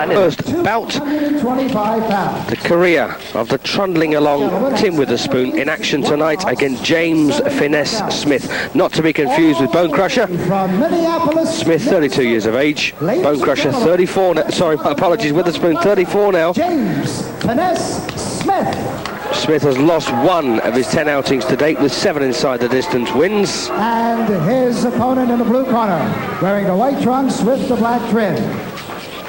First bout, the career of the trundling along Tim Witherspoon in action tonight against James Finesse Smith. Not to be confused with Bone Crusher. Smith, 32 years of age. Bone Crusher, 34. Sorry, my apologies. Witherspoon, 34 now. James Finesse Smith. Smith has lost one of his 10 outings to date, with 7 inside the distance wins. And his opponent in the blue corner, wearing the white trunks with the black trim.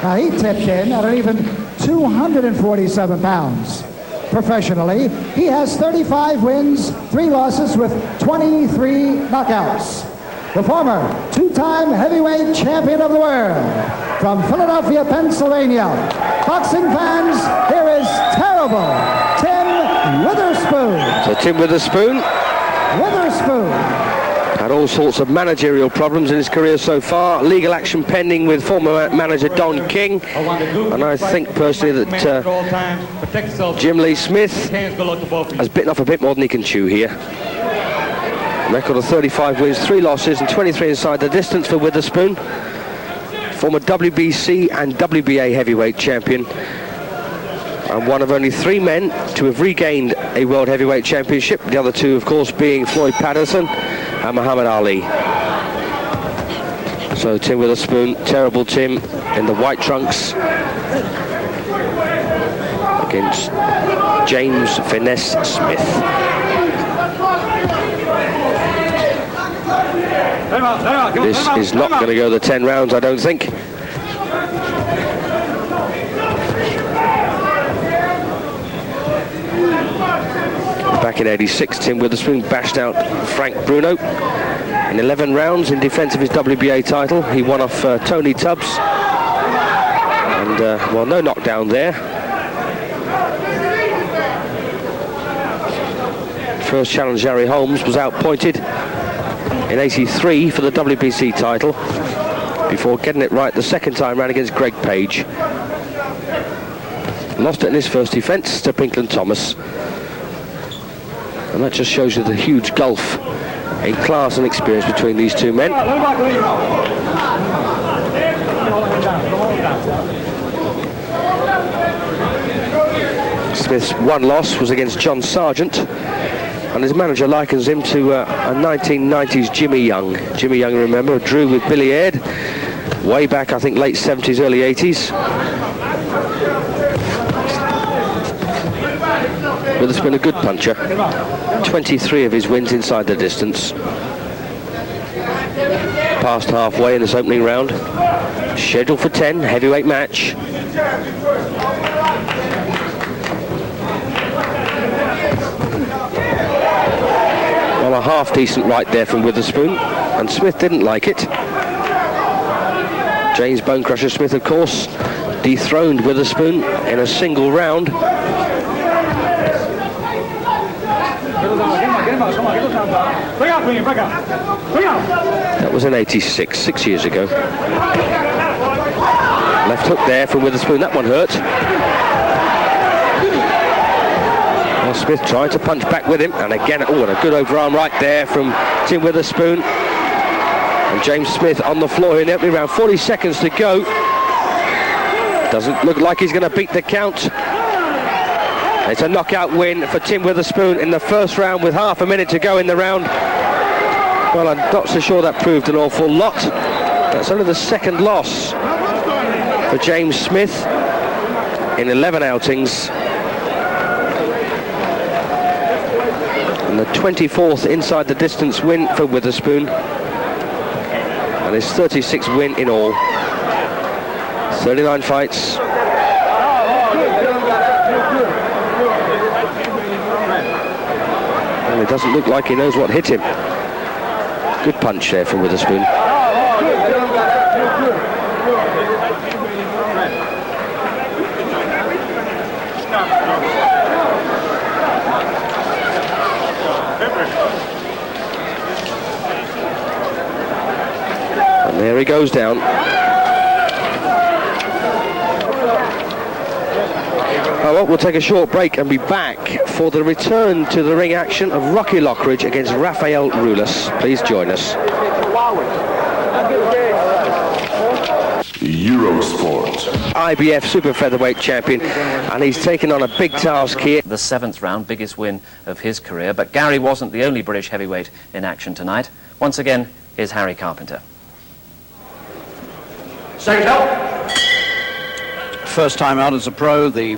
Now he tipped in at an even 247 pounds. Professionally, he has 35 wins, 3 losses with 23 knockouts. The former two-time heavyweight champion of the world from Philadelphia, Pennsylvania. Boxing fans, here is terrible Tim Witherspoon. So Tim Witherspoon had all sorts of managerial problems in his career so far. Legal action pending with former manager Don King. And I think personally that Jim Lee Smith has bitten off a bit more than he can chew here. A record of 35 wins, 3 losses and 23 inside the distance for Witherspoon. Former WBC and WBA heavyweight champion. And one of only 3 men to have regained a World Heavyweight Championship. The other 2, of course, being Floyd Patterson and Muhammad Ali. So Tim Witherspoon, terrible Tim, in the white trunks against James Finesse Smith. This is not going to go the 10 rounds, I don't think. Back in '86, Tim Witherspoon bashed out Frank Bruno in 11 rounds in defence of his WBA title. He won off Tony Tubbs. And, well, no knockdown there. First challenge, Harry Holmes, was outpointed in '83 for the WBC title before getting it right the second time round against Greg Page. Lost it in his first defence to Pinkland Thomas. And that just shows you the huge gulf in class and experience between these 2 men. Smith's one loss was against John Sargent, and his manager likens him to a 1990s Jimmy Young. Jimmy Young, remember, drew with Billy Aird way back, I think, late 70s, early 80s. Witherspoon, a good puncher. 23 of his wins inside the distance. Past halfway in this opening round. Scheduled for 10, heavyweight match. Well, a half-decent right there from Witherspoon, and Smith didn't like it. James Bone Crusher Smith, of course, dethroned Witherspoon in a single round. That was in '86, 6 years ago. Left hook there from Witherspoon, that one hurt. Well, Smith tried to punch back with him, and again, oh, and a good overarm right there from Tim Witherspoon. And James Smith on the floor in the opening round, 40 seconds to go. Doesn't look like he's going to beat the count. It's a knockout win for Tim Witherspoon in the first round with half a minute to go in the round. Well, I'm not so sure that proved an awful lot. That's only the second loss for James Smith in 11 outings. And the 24th inside the distance win for Witherspoon. And his 36th win in all. 39 fights. Well, it doesn't look like he knows what hit him. Good punch there from Witherspoon. And there he goes down. Well, we'll take a short break and be back for the return to the ring action of Rocky Lockridge against Rafael Rulas. Please join us. You Eurosport. IBF super featherweight champion, and he's taken on a big task here. The 7th round, biggest win of his career, but Gary wasn't the only British heavyweight in action tonight. Once again, here's Harry Carpenter. Second up. First time out as a pro, the